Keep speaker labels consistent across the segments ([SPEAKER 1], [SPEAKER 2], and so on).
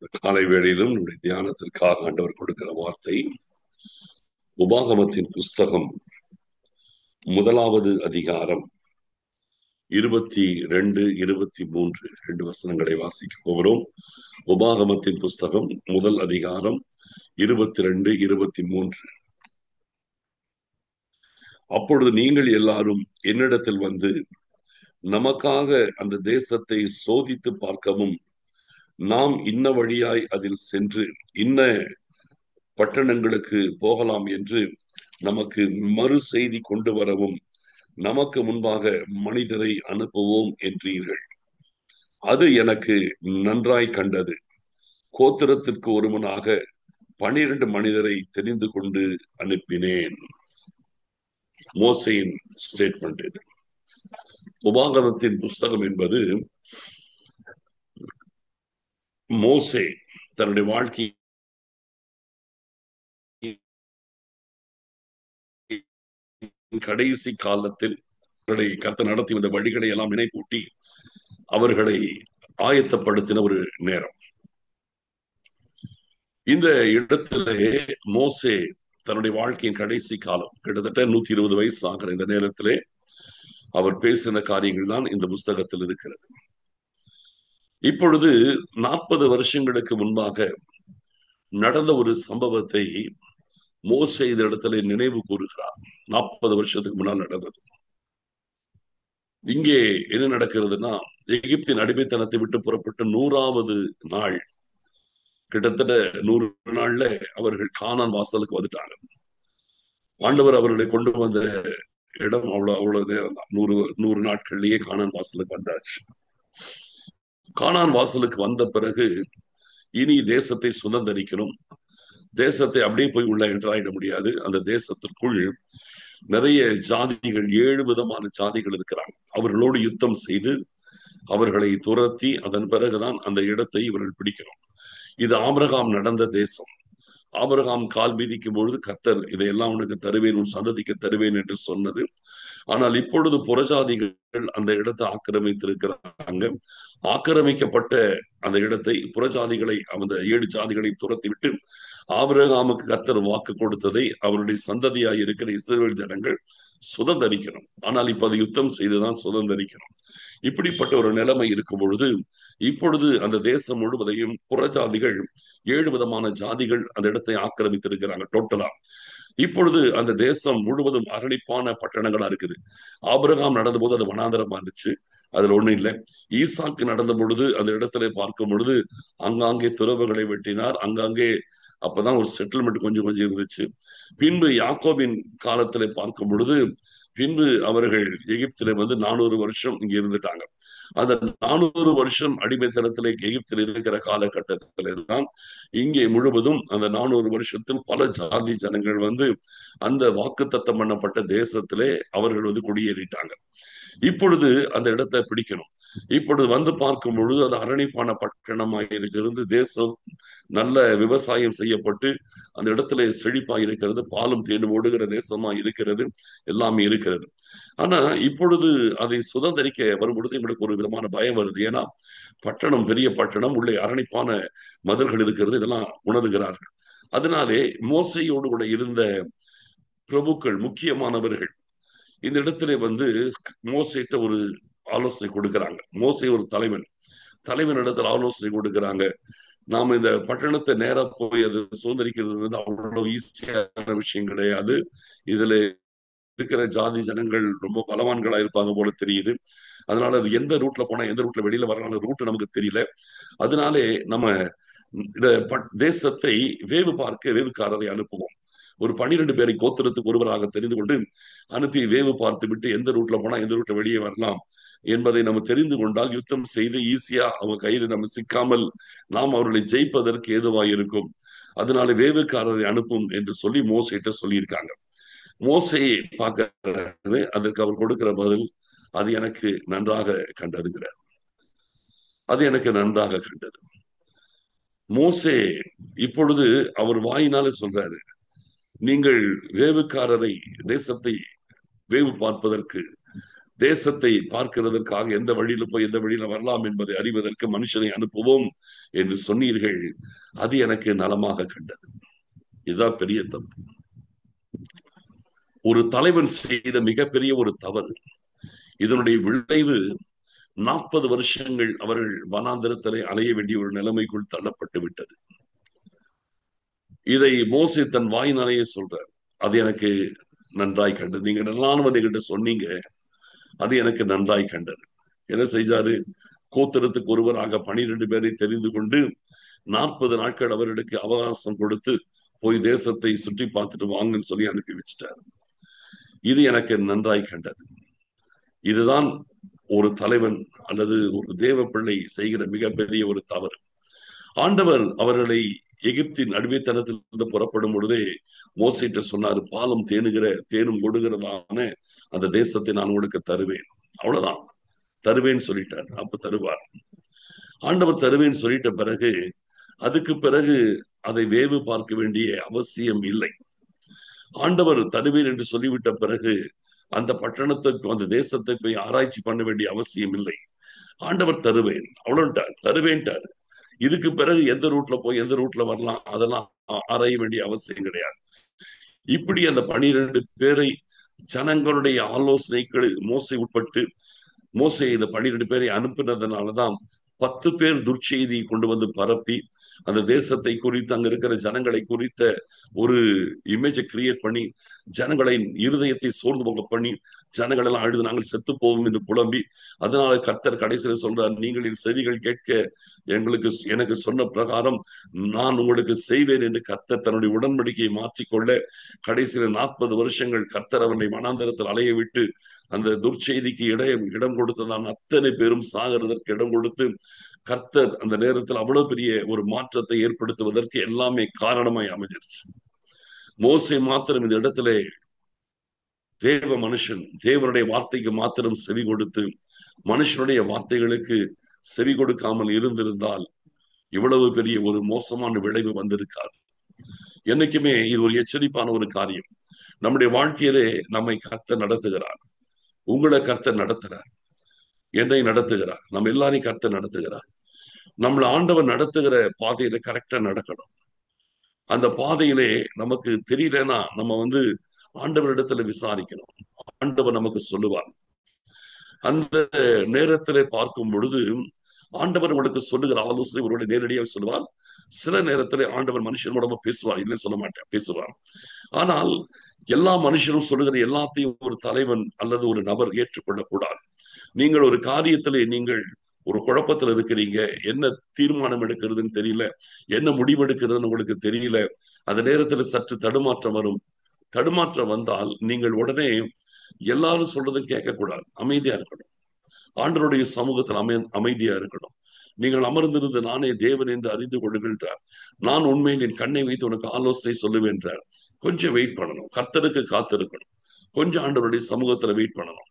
[SPEAKER 1] காலை வேளையிலும் நம்முடைய தியானத்திற்காக ஆண்டவர் கொடுக்கிற வார்த்தை உபாகமத்தின் புஸ்தகம் 1வது அதிகாரம் 22, 23 வசனங்களை வாசிக்க போகிறோம். உபாகமத்தின் புஸ்தகம் 1 அதிகாரம் 22, 23. அப்பொழுது நீங்கள் எல்லாரும் என்னிடத்தில் வந்து நமக்காக அந்த தேசத்தை சோதித்து பார்க்கவும், நாம் இன்ன வழியாய் அதில் சென்று இன்ன பட்டணங்களுக்கு போகலாம் என்று நமக்கு மறு செய்தி கொண்டு வரவும் நமக்கு முன்பாக மனிதரை அனுப்புவோம் என்றீர்கள். அது எனக்கு நன்றாய் கண்டது. கோத்திரத்திற்கு ஒருவனாக 12 மனிதரை தெரிந்து கொண்டு அனுப்பினேன். மோசேயின் ஸ்டேட்மெண்ட் இது. உபாகமத்தின் புஸ்தகம் என்பது மோசே தன்னுடைய வாழ்க்கை கடைசி காலத்தில் கர்த்தர் நடத்தி வந்த வழிகளை எல்லாம் நினைப்பூட்டி அவர்களை ஆயத்தப்படுத்தின ஒரு நேரம். இந்த இடத்திலே மோசே தன்னுடைய வாழ்க்கையின் கடைசி காலம், கிட்டத்தட்ட 120 வயசு ஆகிற இந்த நேரத்திலே அவர் பேசின காரியங்கள் தான் இந்த புஸ்தகத்தில் இருக்கிறது. இப்பொழுது 40 வருஷங்களுக்கு முன்பாக நடந்த ஒரு சம்பவத்தை மோசே இந்த இடத்துல நினைவு கூறுகிறார். 40 வருஷத்துக்கு முன்னால் நடந்தது. இங்கே என்ன நடக்கிறதுனா, எகிப்தின் அடிமைத்தனத்தை விட்டு புறப்பட்டு 100வது நாள், கிட்டத்தட்ட 100 நாள்ல அவர்கள் கானான் வாசலுக்கு வந்துட்டாங்க. ஆண்டவர் அவர்களை கொண்டு வந்த இடம் அவ்வளவு நேரம் தான். 100 நாட்கள்லயே கானான் வாசலுக்கு வந்தாச்சு. கானான் வாசலுக்கு வந்த பிறகு இனி தேசத்தை சுதந்தரிக்கணும். தேசத்தை அப்படியே போய் உள்ள என்றாயிட முடியாது. அந்த தேசத்திற்குள் நிறைய ஜாதிகள், 7 விதமான ஜாதிகள் இருக்கிறாங்க. அவர்களோடு யுத்தம் செய்து அவர்களை துரத்தி அதன் பிறகுதான் அந்த இடத்தை இவர்கள் பிடிக்கணும். இது ஆபிரகாம் நடந்த தேசம். ஆபிரகாம் கால் மீதிக்கும் பொழுது கர்த்தர் இதையெல்லாம் உனக்கு தருவேன், உன் சந்ததிக்கு தருவேன் என்று சொன்னது. ஆனால் இப்பொழுது புறஜாதிகள் அந்த இடத்தை ஆக்கிரமித்திருக்கிறாங்க. ஆக்கிரமிக்கப்பட்ட அந்த இடத்தை புறஜாதிகளை, அந்த 7 ஜாதிகளை துரத்திவிட்டு ஆபிரகாமுக்கு கர்த்தர் வாக்கு கொடுத்ததை அவருடைய சந்ததியாய் இருக்கிற இஸ்ரவேல் ஜனங்கள் சுதந்தரிக்கணும். ஆனால் இப்ப அது யுத்தம் செய்துதான் சுதந்தரிக்கணும். இப்படிப்பட்ட ஒரு நிலைமை இருக்கும் பொழுது இப்பொழுது அந்த தேசம் முழுவதையும் புறஜாதிகள், 7 விதமான ஜாதிகள் அந்த இடத்தை ஆக்கிரமித்திருக்கிறாங்க டோட்டலா. இப்பொழுது அந்த தேசம் முழுவதும் அரணிப்பான பட்டணங்களா இருக்குது. ஆபிரகாம் நடந்த போது அது வனாந்தரமா இருந்துச்சு, அதுல ஒண்ணும் இல்லை. ஈசாக்கு நடந்த பொழுது அந்த இடத்துல பார்க்கும் பொழுது அங்காங்கே துறவுகளை வெட்டினார். அங்காங்கே அப்பதான் ஒரு செட்டில்மெண்ட் கொஞ்சம் கொஞ்சம் இருந்துச்சு. பின்பு யாக்கோபின் காலத்துல பார்க்கும் பொழுது பின்பு அவர்கள் எகிப்தில 400 வருஷம் இங்க இருந்துட்டாங்க. அந்த 400 வருஷம் அடிமைத்தனத்திலே எகிப்தில் இருக்கிற காலகட்டத்திலே தான் இங்கே முழுவதும் அந்த 400 வருஷத்தில் பல ஜாதி ஜனங்கள் அந்த வாக்குத்தத்தம் பண்ணப்பட்ட தேசத்திலே அவர்கள் குடியேறிட்டாங்க. இப்பொழுது அந்த இடத்தை பிடிக்கணும். இப்பொழுது பார்க்கும் பொழுது அது அரணிப்பான பட்டணமாக இருக்கிறது. தேசம் நல்ல விவசாயம் செய்யப்பட்டு அந்த இடத்துல செழிப்பா இருக்கிறது. பாலும் தேனும் ஓடுகிற தேசமா இருக்கிறது. எல்லாமே இருக்கிறது. ஆனா இப்பொழுது அதை சுதந்திரிக்க வரும்பொழுது எங்களுக்கு ஒரு விதமான பயம் வருது. ஏன்னா பட்டணம் பெரிய பட்டணம், உள்ளே அரணிப்பான மதில்கள் இருக்கிறது, இதெல்லாம் உணர்கிறார்கள். அதனாலே மோசையோடு கூட இருந்த பிரபுக்கள், முக்கியமானவர்கள் இந்த இடத்துல மோசைட்ட ஒரு ஆலோசனை கொடுக்கிறாங்க. மோசே ஒரு தலைவன் இடத்துல ஆலோசனை கொடுக்கிறாங்க. நாம இந்த பட்டணத்தை நேரா போய் அது சுதந்திரிக்கிறது அவ்வளவு ஈஸியான விஷயம் கிடையாது. இதுல இருக்கிற ஜாதி ஜனங்கள் ரொம்ப பலவான்களா இருப்பாங்க போல தெரியுது. அதனால அது எந்த ரூட்ல போனா எந்த ரூட்ல வெளியில வரலாம் ரூட் நமக்கு தெரியல. அதனாலே நம்ம இந்த தேசத்தை வேவு பார்க்க வேவுக்காரரை அனுப்புவோம். ஒரு 12 பேரை கோத்திரத்துக்கு ஒருவராக தெரிந்து கொண்டு அனுப்பி வேவு பார்த்து விட்டு எந்த ரூட்ல போனா எந்த ரூட்ல வெளியே வரலாம் என்பதை நம்ம தெரிந்து கொண்டால் யுத்தம் செய்து ஈஸியா அவங்க கையில நம்ம சிக்காமல் நாம் அவர்களை ஜெயிப்பதற்கு ஏதுவாக இருக்கும். அதனால வேவுக்காரரை அனுப்பும் என்று சொல்லி மோசைட்ட சொல்லியிருக்காங்க. மோசையை பார்க்கிறாரு. அதற்கு அவர் கொடுக்கிற பதில், அது எனக்கு நன்றாக கண்டதுங்கிறார். அது எனக்கு நன்றாக கண்டது. மோசே இப்பொழுது அவர் வாயினால சொல்றாரு, நீங்கள் வேவுக்காரரை, தேசத்தை வேவு பார்ப்பதற்கு தேசத்தை பார்க்கிறதற்காக எந்த வழியில போய் எந்த வழியில வரலாம் என்பதை அறிவதற்கு மனுஷனை அனுப்புவோம் என்று சொன்னீர்கள். அது எனக்கு நலமாக கண்டது. இதுதான் பெரிய தப்பு. ஒரு தலைவன் செய்த மிகப்பெரிய ஒரு தவறு. இதனுடைய விளைவு 40 வருஷங்கள் அவர்கள் வனாந்திரத்திலே அலைய வேண்டிய ஒரு நிலைமைக்குள் தள்ளப்பட்டு விட்டது. இதை மோசே தன் வாயினாலேயே சொல்றார். அது எனக்கு நன்றாய் கண்டது. நீங்க எல்லாரும் வந்து என்கிட்ட சொன்னீங்க, அது எனக்கு நன்றாய் கண்டது. என்ன செய்தாரு? கோத்திரத்துக்கு ஒருவராக 12 பேரை தெரிந்து கொண்டு 40 நாட்கள் அவர்களுக்கு அவகாசம் கொடுத்து போய் தேசத்தை சுற்றி பார்த்துட்டு வாங்கன்னு சொல்லி அனுப்பி வச்சிட்டார். இது எனக்கு நன்றாய் கண்டது. இதுதான் ஒரு தலைவன் அல்லது ஒரு தேவ பிள்ளை செய்கிற மிகப்பெரிய ஒரு தவறு. ஆண்டவர் அவர்களை எகிப்தின் அடிமைத்தனத்திலிருந்து புறப்படும் பொழுதே மோசேட்ட சொன்னாரு, பாலும் தேனும் கொடுகிறதான அந்த தேசத்தை நான் உங்களுக்கு தருவேன். அவ்வளவுதான், தருவேன்னு சொல்லிட்டார். அப்ப தருவார். ஆண்டவர் தருவேன்னு சொல்லிட்ட பிறகு அதுக்கு பிறகு அதை வேவு பார்க்க வேண்டிய அவசியம் இல்லை. ஆண்டவர் தருவேன் என்று சொல்லிவிட்ட பிறகு அந்த பட்டணத்தை அந்த தேசத்தை போய் ஆராய்ச்சி பண்ண வேண்டிய அவசியம் இல்லை. ஆண்டவர் தருவேன் அவ்வளவுட்டார், தருவேன்ட்டார். இதுக்கு பிறகு எந்த ரூட்ல போய் எந்த ரூட்ல வரலாம் அதெல்லாம் ஆராய வேண்டிய அவசியம் கிடையாது. இப்படி அந்த 12 பேரை ஜனங்களுடைய ஆலோசனைக்கு மோசே உட்பட்டு மோசே இந்த 12 பேரை அனுப்பினதுனாலதான் 10 பேர் துர்ச்செய்தி கொண்டு வந்து பரப்பி அந்த தேசத்தை குறித்து அங்க இருக்கிற ஜனங்களை குறித்த ஒரு இமேஜை கிரியேட் பண்ணி ஜனங்களை இருதயத்தை சோர்ந்து போக பண்ணி ஜனங்கள் எல்லாம் அழுது நாங்கள் செத்து போவோம் என்று புலம்பி, அதனால கர்த்தர் கடைசியில சொல்றார், நீங்கள் என் செவிகள் கேட்க எனக்கு சொன்ன பிரகாரம் நான் உங்களுக்கு செய்வேன் என்று கர்த்தர் தன்னுடைய உடன்படிக்கையை மாற்றிக்கொள்ள கடைசியில 40 வருஷங்கள் கர்த்தர் அவனை வனாந்தரத்தில் அலைய விட்டு அந்த துர்ச்செய்திக்கு இடம் கொடுத்ததான் அத்தனை பேரும் சாகிறதற்கு இடம் கொடுத்து கர்த்தர் அந்த நேரத்தில் அவ்வளவு பெரிய ஒரு மாற்றத்தை ஏற்படுத்துவதற்கு எல்லாமே காரணமாய் அமைஞ்சிருச்சு. மோசே மாத்திரம் இந்த இடத்துல தேவ மனுஷன் தேவனுடைய வார்த்தைக்கு மாத்திரம் செவி கொடுத்து மனுஷனுடைய வார்த்தைகளுக்கு செவி கொடுக்காமல் இருந்திருந்தால் இவ்வளவு பெரிய ஒரு மோசமான விளைவு வந்திருக்காது. என்னைக்குமே இது ஒரு எச்சரிப்பான ஒரு காரியம். நம்முடைய வாழ்க்கையிலே நம்மை கர்த்தர் நடத்துகிறார். உங்களை கர்த்தர் நடத்துகிறார், என்னை நடத்துகிறார், நம்ம எல்லாரையும் கர்த்தர் நடத்துகிறார். நம்மள ஆண்டவர் நடத்துகிற பாதையில கரெக்டா நடக்கணும். அந்த பாதையிலே நமக்கு தெரியலன்னா நம்ம ஆண்டவரிடத்துல விசாரிக்கணும். ஆண்டவர் நமக்கு சொல்லுவார். அந்த நேரத்திலே பார்க்கும் பொழுது ஆண்டவர் உங்களுக்கு சொல்லுகிற ஆலோசனை ஒருவரை நேரடியாக சொல்லுவார். சில நேரத்திலே ஆண்டவர் மனுஷன் மூலமா பேசுவார், இல்லைன்னு சொல்ல மாட்டேன், பேசுவார். ஆனால் எல்லா மனுஷரும் சொல்லுகிற எல்லாத்தையும் ஒரு தலைவன் அல்லது ஒரு நபர் ஏற்றுக்கொள்ளக்கூடாது. நீங்கள் ஒரு காரியத்திலே நீங்கள் ஒரு குழப்பத்துல இருக்கிறீங்க, என்ன தீர்மானம் எடுக்கிறதுன்னு தெரியல, என்ன முடிவு எடுக்கிறதுன்னு உங்களுக்கு தெரியல. அந்த நேரத்துல சற்று தடுமாற்றம் வரும். தடுமாற்றம் வந்தால் நீங்கள் உடனே எல்லாரும் சொல்றதும் கேட்கக்கூடாது, அமைதியா இருக்கணும். ஆண்டவருடைய சமூகத்தில் அமைதியா இருக்கணும். நீங்கள் அமர்ந்திருந்து நானே தேவன் என்று அறிந்து கொள்ளுகின்றார், நான் உண்மையில் என் கண்ணை வைத்து உனக்கு ஆலோசனை சொல்லுவேன்றார். கொஞ்சம் வெயிட் பண்ணணும், கர்த்தருக்கு காத்திருக்கணும், கொஞ்சம் ஆண்டவருடைய சமூகத்துல வெயிட் பண்ணணும்.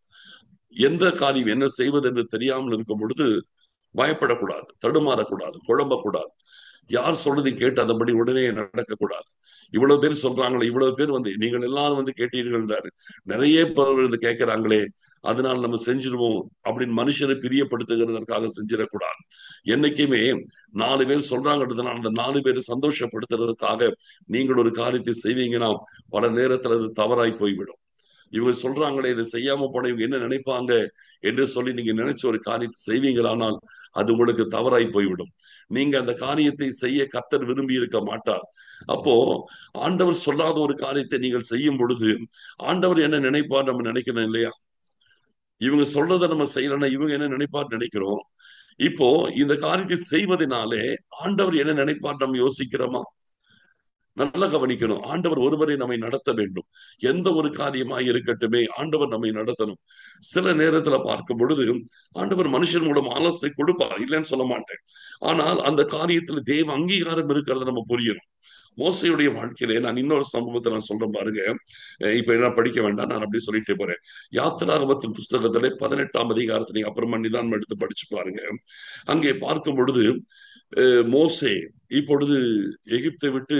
[SPEAKER 1] எந்த காரியம் என்ன செய்வது என்று தெரியாமல் இருக்கும் பொழுது பயப்படக்கூடாது, தடுமாறக்கூடாது, குழம்பக்கூடாது. யார் சொல்றதை கேட்டு அதன்படி உடனே நடக்கக்கூடாது. இவ்வளவு பேர் சொல்றாங்களே, இவ்வளவு பேர் நீங்கள் எல்லாரும் கேட்டீர்கள், நிறைய பேர் கேட்கிறாங்களே, அதனால நம்ம செஞ்சிருவோம் அப்படின்னு மனுஷனை பிரியப்படுத்துகிறதற்காக செஞ்சிடக்கூடாது. என்னைக்குமே 4 பேர் சொல்றாங்கன்றதுனால அந்த 4 பேரை சந்தோஷப்படுத்துறதுக்காக நீங்கள் ஒரு காரியத்தை செய்வீங்கன்னா பல நேரத்துல அது தவறாய் போய்விடும். இவங்க சொல்றாங்களே, இதை செய்யாம போன இவங்க என்ன நினைப்பாங்க என்று சொல்லி நீங்க நினைச்ச ஒரு காரியத்தை செய்வீங்களானால் அது உங்களுக்கு தவறாய் போய்விடும். நீங்க அந்த காரியத்தை செய்ய கர்த்தர் விரும்பி இருக்க மாட்டார். அப்போ ஆண்டவர் சொல்லாத ஒரு காரியத்தை நீங்கள் செய்யும் பொழுது ஆண்டவர் என்ன நினைப்பார் நம்ம நினைக்கணும் இல்லையா? இவங்க சொல்றதை நம்ம செய்யலன்னா இவங்க என்ன நினைப்பார் நினைக்கிறோம். இப்போ இந்த காரியத்தை செய்வதனாலே ஆண்டவர் என்ன நினைப்பார் நம்ம யோசிக்கிறோமா? நல்லா கவனிக்கணும். ஆண்டவர் ஒருவரை நம்மை நடத்த வேண்டும். எந்த ஒரு காரியமாக இருக்கட்டுமே ஆண்டவர் நம்மை நடத்தணும். சில நேரத்துல பார்க்கும் பொழுது ஆண்டவர் மனுஷன் மூலம் ஆலோசனை கொடுப்பார், இல்லைன்னு சொல்ல மாட்டேன். ஆனால் அந்த காரியத்துல தேவ அங்கீகாரம் இருக்கிறத நம்ம புரியணும். மோசையுடைய வாழ்க்கையிலே நான் இன்னொரு சம்பவத்தை நான் சொல்றேன் பாருங்க. இப்ப என்ன படிக்க வேண்டாம், நான் அப்படியே சொல்லிட்டே போறேன். யாத்திராகமத்தின் புஸ்தகத்திலே 18ஆம் அதிகாரத்தை நீங்க அப்புறமா நிதானம் எடுத்து படிச்சு பாருங்க. அங்கே பார்க்கும் பொழுது மோசே இப்பொழுது எகிப்தை விட்டு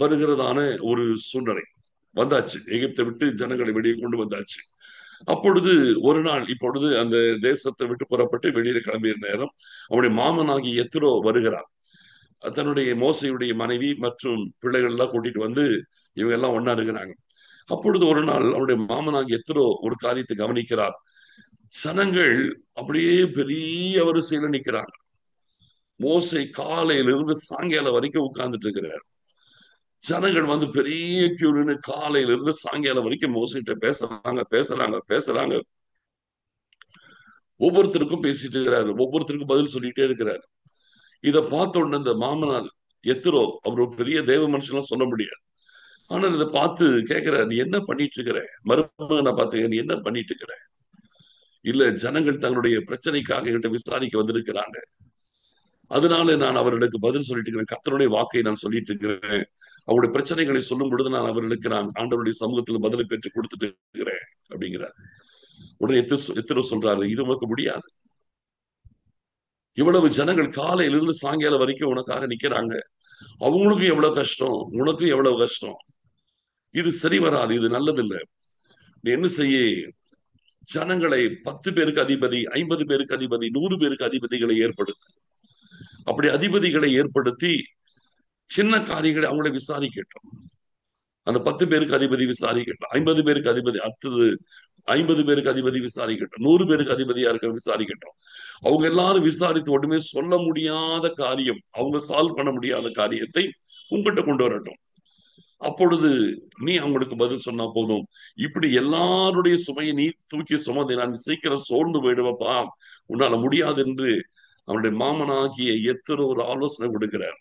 [SPEAKER 1] வருகிறதான ஒரு சூழ்நிலை வந்தாச்சு. எகிப்தை விட்டு ஜனங்களை வெளியே கொண்டு வந்தாச்சு. அப்பொழுது ஒரு நாள் இப்பொழுது அந்த தேசத்தை விட்டு புறப்பட்டு வெளியில கிளம்பிய நேரம் அவனுடைய மாமனாகி எத்திரோ வருகிறார். தன்னுடைய மோசையுடைய மனைவி மற்றும் பிள்ளைகள் எல்லாம் கூட்டிட்டு வந்து இவங்க எல்லாம் ஒன்னா இருக்கிறாங்க. அப்பொழுது ஒரு நாள் அவருடைய மாமனாகி எத்திரோ ஒரு காரியத்தை கவனிக்கிறார். சனங்கள் அப்படியே பெரிய வரிசையில நிக்கிறாங்க. மோசை காலையிலிருந்து சாயங்காலம் வரைக்கும் உட்கார்ந்துட்டு இருக்கிறார். ஜனங்கள் வந்து பெரிய கியூன்னு காலையில இருந்து சாயங்காலம் வரைக்கும் மோசிட்ட பேசுறாங்க பேசுறாங்க பேசுறாங்க. ஒவ்வொருத்தருக்கும் பேசிட்டு இருக்கிறாரு, ஒவ்வொருத்தருக்கும் பதில் சொல்லிட்டே இருக்கிறாரு. இதை பார்த்த உடனே இந்த மாமனார் எத்திரோ, அவர் ஒரு பெரிய தேவ மனுஷன்லாம் சொல்ல முடியாது. ஆனால் இதை பார்த்து கேட்கிறார், நீ என்ன பண்ணிட்டு இருக்கிற? மருமகனை பார்த்து நீ என்ன பண்ணிட்டு இருக்கிற? இல்ல, ஜனங்கள் தங்களுடைய பிரச்சனைக்காக என்கிட்ட விசாரிக்க வந்திருக்கிறாங்க, அதனால நான் அவர்களுக்கு பதில் சொல்லிட்டு இருக்கிறேன். கர்த்தருடைய வாக்கை நான் சொல்லிட்டு இருக்கிறேன். அவருடைய பிரச்சனைகளை சொல்லும் பொழுது நான் அவர்களுக்கு ஆண்டவருடைய சமூகத்தில் பதிலை பெற்று கொடுத்துட்டு இருக்கிறேன் அப்படிங்கிறார். உடனே எத்திரோ சொல்றாரு, இது உனக்கு முடியாது. இவ்வளவு ஜனங்கள் காலையிலிருந்து சாயங்காலம் வரைக்கும் உனக்காக நிக்கிறாங்க. அவங்களுக்கும் எவ்வளவு கஷ்டம், உனக்கும் எவ்வளவு கஷ்டம். இது சரி வராது, இது நல்லதில்லை. நீ என்ன செய்ய? ஜனங்களை 10 பேருக்கு அதிபதி, 50 பேருக்கு அதிபதி, 100 பேருக்கு அதிபதிகளை ஏற்படுத்து. அப்படி அதிபதிகளை ஏற்படுத்தி சின்ன காரியங்களை அவங்களை விசாரிக்கட்டும். அந்த 10 பேருக்கு அதிபதி விசாரிக்கட்டும், 50 பேருக்கு அதிபதி, அடுத்தது 50 பேருக்கு அதிபதி விசாரிக்கட்டும், 100 பேருக்கு அதிபதியா இருக்க விசாரிக்கட்டும். அவங்க எல்லாரும் விசாரித்து ஒண்ணுமே சொல்ல முடியாத காரியம், அவங்க சால்வ் பண்ண முடியாத காரியத்தை உங்ககிட்ட கொண்டு வரட்டும். அப்பொழுது நீ அவங்களுக்கு பதில் சொன்னா போதும். இப்படி எல்லாருடைய சுமையை நீ தூக்கி சுமந்து நான் சீக்கிரம் சோர்ந்து போயிடுவப்பா, உன்னால முடியாது என்று அவனுடைய மாமனாகிய எத்தனை ஒரு ஆலோசனை கொடுக்கிறார்.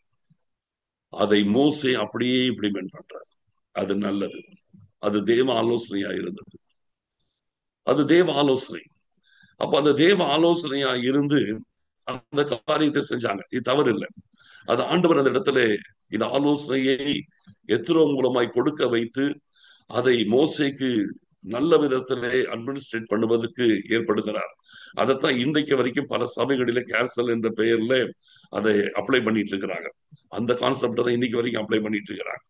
[SPEAKER 1] அதை மோசே அப்படியே இம்ப்ளிமெண்ட் பண்றார். அது நல்லது. அது தேவ ஆலோசனையா இருந்தது. அது தேவ ஆலோசனை. அப்ப அந்த தேவ ஆலோசனையா இருந்து அந்த காரியத்தை செஞ்சாங்க. இது தவறு இல்லை. அது ஆண்டவர் அந்த இடத்துல இந்த ஆலோசனையை எத்திரோ மூலமாய் கொடுக்க வைத்து அதை மோசேக்கு நல்ல விதத்திலே அட்மினிஸ்ட்ரேட் பண்ணுவதற்கு ஏற்படுகிறார். அதைத்தான் இன்றைக்கு வரைக்கும் பல சபைகளில கேன்சல் என்ற பெயர்ல அதை அப்ளை பண்ணிட்டு இருக்கிறாங்க. அந்த கான்செப்ட் தான் இன்னைக்கு வரைக்கும் அப்ளை பண்ணிட்டு இருக்கிறாங்க.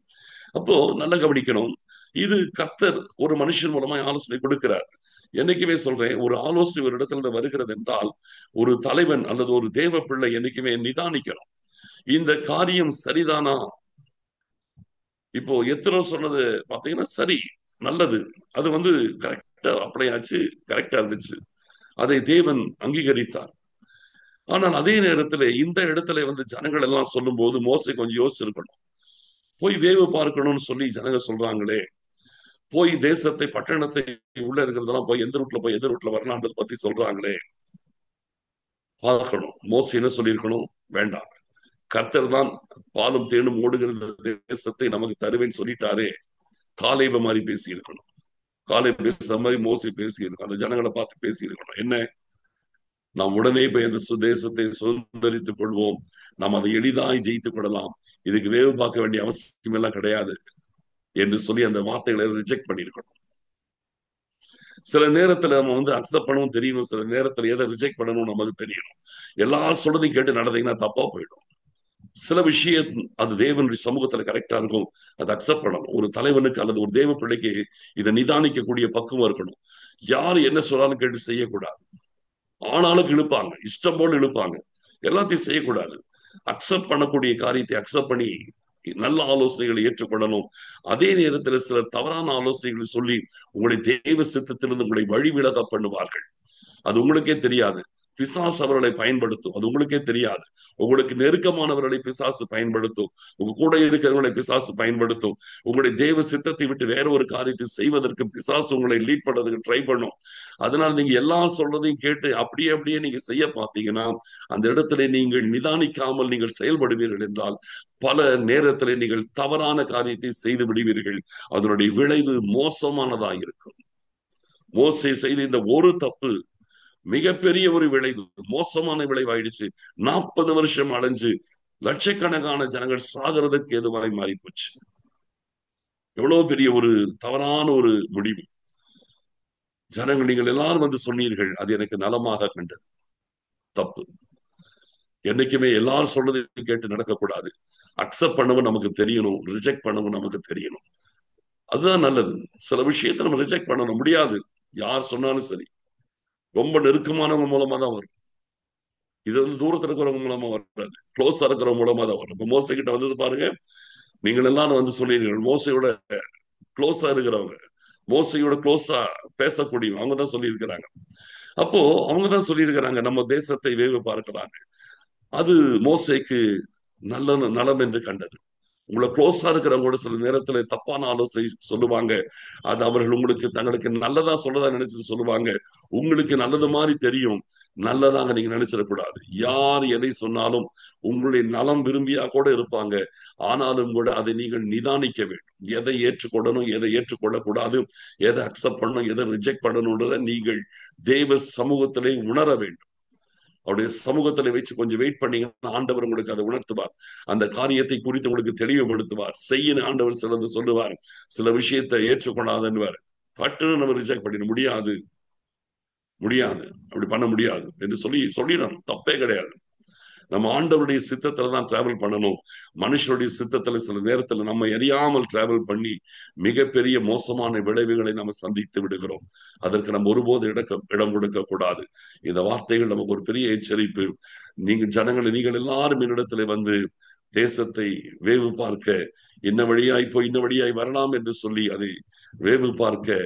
[SPEAKER 1] அப்போ நல்லா கவனிக்கணும். இது கர்த்தர் ஒரு மனுஷன் மூலமா ஆலோசனை கொடுக்கிறார். என்னைக்குமே சொல்றேன், ஒரு ஆலோசனை ஒரு இடத்துல வருகிறது என்றால் ஒரு தலைவன் அல்லது ஒரு தேவ பிள்ளை என்னைக்குமே நிதானிக்கணும். இந்த காரியம் சரிதானா? இப்போ எத்தனை சொன்னது பாத்தீங்கன்னா சரி, நல்லது, அது வந்து கரெக்டா அப்ளை ஆச்சு, கரெக்டா இருந்துச்சு, அதை தேவன் அங்கீகரித்தார். ஆனால் அதே நேரத்துல இந்த இடத்துல வந்து ஜனங்கள் எல்லாம் சொல்லும் போது மோசே கொஞ்சம் யோசிச்சிருக்கணும். போய் வேவு பார்க்கணும்னு சொல்லி ஜனங்க சொல்றாங்களே, போய் தேசத்தை பட்டணத்தை உள்ள இருக்கிறதெல்லாம் போய் எந்த ரூட்ல போய் எந்த ரூட்ல வரலாம்ன்றதை பத்தி சொல்றாங்களே, பார்க்கணும். மோசே என்ன சொல்லியிருக்கணும்? வேண்டாம், கர்த்தர் தான் பாலும் தேனும் ஓடுகிற தேசத்தை நமக்கு தருவேன்னு சொல்லிட்டாரே. காலேப மாதிரி பேசி இருக்கணும். காலை பேசுற மாதிரி மோசே பேசி இருக்கணும். அந்த ஜனங்களை பார்த்து பேசி இருக்கணும். என்ன, நாம் உடனே போய் அந்த சுதேசத்தை சுதந்திரித்துக் கொள்வோம், நாம் அதை எளிதாய் ஜெயித்துக் கொள்ளலாம், இதுக்கு வேவு பார்க்க வேண்டிய அவசியம் எல்லாம் கிடையாது என்று சொல்லி அந்த வார்த்தைகளை ரிஜெக்ட் பண்ணிருக்கணும். சில நேரத்துல நம்ம வந்து அக்செப்ட் பண்ணவும் தெரியணும், சில நேரத்துல எதை ரிஜெக்ட் பண்ணணும் நமக்கு தெரியணும். எல்லாரும் சொல்றதையும் கேட்டு நடந்தீங்கன்னா தப்பா போயிடும். சில விஷயம் அது தேவனுடைய சமூகத்துல கரெக்டா இருக்கும், அதை அக்செப்ட் பண்ணணும். ஒரு தலைவனுக்கு அல்லது ஒரு தேவ பிள்ளைக்கு இதை நிதானிக்கக்கூடிய பக்குவம் இருக்கணும். யாரு என்ன சொன்னாலும் கேட்டு செய்யக்கூடாது. ஆனாலும் இழுப்பாங்க, இஷ்டம் போல இழுப்பாங்க, எல்லாத்தையும் செய்யக்கூடாது. அக்செப்ட் பண்ணக்கூடிய காரியத்தை அக்செப்ட் பண்ணி நல்ல ஆலோசனைகளை ஏற்றுக்கொள்ளணும். அதே நேரத்தில் சிலர் தவறான ஆலோசனைகளை சொல்லி உங்களுடைய தேவ சித்தத்திலிருந்து உங்களை வழிவிலக பண்ணுவார்கள். அது உங்களுக்கே தெரியாது. பிசாசு அவர்களை பயன்படுத்தும், அது உங்களுக்கே தெரியாது. உங்களுக்கு நெருக்கமானவர்களை பிசாசு பயன்படுத்தும், உங்க கூட இருக்கிறவர்களை பிசாசு பயன்படுத்தும். உங்களுடைய தேவ சித்தத்தை விட்டு வேற ஒரு காரியத்தை செய்வதற்கு பிசாசு உங்களை லீட் பண்றதுக்கு ட்ரை பண்ணும். அதனால நீங்க எல்லாம் சொல்றதையும் கேட்டு அப்படியே அப்படியே நீங்க செய்ய பார்த்தீங்கன்னா அந்த இடத்துல நீங்கள் நிதானிக்காமல் நீங்கள் செயல்படுவீர்கள் என்றால் பல நேரத்தில் நீங்கள் தவறான காரியத்தை செய்து விடுவீர்கள். அதனுடைய விளைவு மோசமானதாக இருக்கும். மோசே செய்த இந்த ஒரு தப்பு மிகப்பெரிய ஒரு விளைவு, மோசமான விளைவாயிடுச்சு. 40 வருஷம் அலைஞ்சு லட்சக்கணக்கான ஜனங்கள் சாகிறதுக்கு ஏதுவாய் மாறி போச்சு. எவ்வளவு பெரிய ஒரு தவறான ஒரு முடிவு. ஜனங்கள் நீங்கள் எல்லாரும் வந்து சொன்னீர்கள், அது எனக்கு நலமாக கண்டது. தப்பு. என்னைக்குமே எல்லாரும் சொல்றதை கேட்டு நடக்கக்கூடாது. அக்செப்ட் பண்ணவும் நமக்கு தெரியணும், ரிஜெக்ட் பண்ணவும் நமக்கு தெரியணும். அதுதான் நல்லது. சில விஷயத்தை நம்ம ரிஜெக்ட் பண்ண முடியாது, யார் சொன்னாலும் சரி, ரொம்ப நெருக்கமானவங்க மூலமா தான் வரும். இது தூரத்துல இருக்கிறவங்க மூலமா வராது, க்ளோஸா இருக்கிறவங்க மூலமா தான் வரும். இப்ப மோசை கிட்ட வந்தது பாருங்க, நீங்கள் எல்லாம் வந்து சொல்லிடுங்கள், மோசையோட க்ளோஸா இருக்கிறவங்க, மோசையோட க்ளோஸா பேசக்கூடியவங்க அவங்க தான் சொல்லியிருக்கிறாங்க. அப்போ அவங்க தான் சொல்லியிருக்கிறாங்க நம்ம தேசத்தை வேவு பார்க்கிறாங்க. அது மோசைக்கு நல்ல நலம் என்று கண்டது. உங்களை க்ளோஸா இருக்கிறவங்க கூட சில நேரத்துல தப்பான ஆலோசனை சொல்லுவாங்க. அது அவர்கள் உங்களுக்கு தங்களுக்கு நல்லதா சொல்லதா நினைச்சிட்டு சொல்லுவாங்க. உங்களுக்கு நல்லது மாதிரி தெரியும், நல்லதாக நீங்க நினைச்சிடக்கூடாது. யார் எதை சொன்னாலும் உங்களுடைய நலம் விரும்பியா கூட இருப்பாங்க. ஆனாலும் கூட அதை நீங்கள் நிதானிக்க வேண்டும். எதை ஏற்றுக்கொள்ளணும், எதை ஏற்றுக்கொள்ளக்கூடாது, எதை அக்செப்ட் பண்ணணும், எதை ரிஜெக்ட் பண்ணணும்ன்றதை நீங்கள் தேவ சமூகத்திலே உணர வேண்டும். அவருடைய சமூகத்துல வச்சு கொஞ்சம் வெயிட் பண்ணீங்கன்னா ஆண்டவர் உங்களுக்கு அதை உணர்த்துவார். அந்த காரியத்தை குறித்து உங்களுக்கு தெளிவுபடுத்துவார். செய்யணும் ஆண்டவர் சிலது சொல்லுவார், சில விஷயத்தை ஏற்றுக்கொள்ளாதன்னுவார். பட்டுன்னு நம்ம ரிஜெக்ட் பண்ணிட முடியாது, முடியாது, அப்படி பண்ண முடியாது என்று சொல்லிடணும். தப்பே கிடையாது. நம்ம ஆண்டவருடைய சித்தத்துல தான் டிராவல் பண்ணணும். மனுஷனுடைய சித்தத்துல சில நேரத்துல நம்ம எரியாமல் டிராவல் பண்ணி மிகப்பெரிய மோசமான விளைவுகளை நம்ம சந்தித்து விடுகிறோம். அதற்கு நம்ம ஒருபோது இடம் கொடுக்க கூடாது. இந்த வார்த்தைகள் நமக்கு ஒரு பெரிய எச்சரிப்பு. நீங்கள் எல்லாரும் என்னிடத்துல வந்து தேசத்தை வேவு பார்க்க இன்ன வழியாய் போய் இன்ன வழியாய் வரலாம் என்று சொல்லி அதை வேவு பார்க்க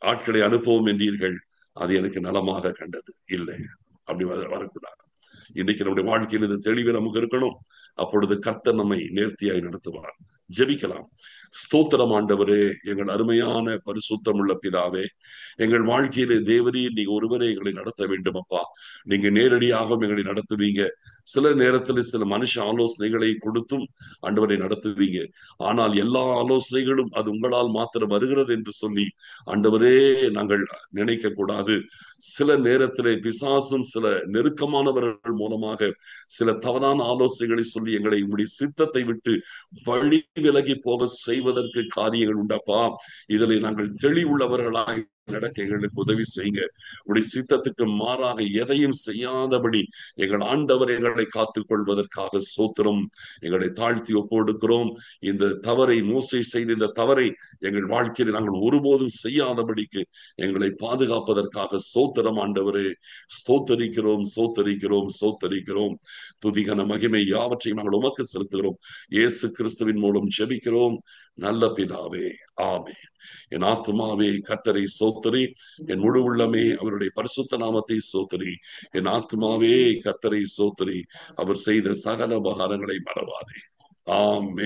[SPEAKER 1] ஆட்களை அனுப்பவும் என்றீர்கள். அது எனக்கு நலமாக கண்டது இல்லை. அப்படி வரக்கூடாது. இன்னைக்கு நம்முடைய வாழ்க்கையில் இந்த தெளிவு நமக்கு இருக்கணும். அப்பொழுது கர்த்தர் நம்மை நேர்த்தியாய் நடத்துவார். ஜெபிக்கலாம். ஸ்தோத்திரம் ஆண்டவரே, எங்கள் அருமையான பரிசுத்தம் உள்ள பிதாவே, எங்கள் வாழ்க்கையிலே தேவரீர் நீங்க ஒருவரே எங்களை நடத்த வேண்டும் அப்பா. நீங்க நேரடியாக எங்களை நடத்துவீங்க. சில நேரத்தில் சில மனுஷ ஆலோசனைகளை கொடுத்தும் ஆண்டவரை நடத்துவீங்க. ஆனால் எல்லா ஆலோசனைகளும் அது உங்களால் மாத்திரம் வருகிறது என்று சொல்லி ஆண்டவரே நாங்கள் நினைக்க கூடாது. சில நேரத்திலே பிசாசும் சில நெருக்கமானவர்கள் மூலமாக சில தவறான ஆலோசனைகளை சொல்லி எங்களை உங்களுடைய சித்தத்தை விட்டு வழி விலகி போக செய்வதற்கு காரியங்கள் உண்டப்பா. இதில் நாங்கள் தெளிவுள்ளவர்களாய் நடக்க எங்களுக்கு உதவி செய்யுங்க. உடைய சித்தத்துக்கு மாறாக எதையும் செய்யாதபடி எங்கள் ஆண்டவர் எங்களை காத்துக் கொள்வதற்காக சோத்திரம். எங்களை தாழ்த்தி ஒப்புக்கொடுக்கிறோம். இந்த தவறை மோசே செய்த இந்த தவறை எங்கள் வாழ்க்கையில் நாங்கள் ஒருபோதும் செய்யாதபடிக்கு எங்களை பாதுகாப்பதற்காக சோத்திரம் ஆண்டவரே. ஸ்தோத்தரிக்கிறோம், ஸ்தோத்தரிக்கிறோம், ஸ்தோத்தரிக்கிறோம். துதிகன மகிமை யாவற்றையும் நாங்கள் உமக்கு செலுத்துகிறோம். இயேசு கிறிஸ்துவின் மூலம் ஜெபிக்கிறோம் நல்ல பிதாவே, ஆமென். என் ஆத்துமாவே கர்த்தரை சோத்தரி, என் முழு உள்ளமே அவருடைய பரிசுத்த நாமத்தை சோத்தரி. என் ஆத்துமாவே கர்த்தரை சோத்தரி, அவர் செய்த சகல உபகாரங்களை மறவாதே. ஆமென்.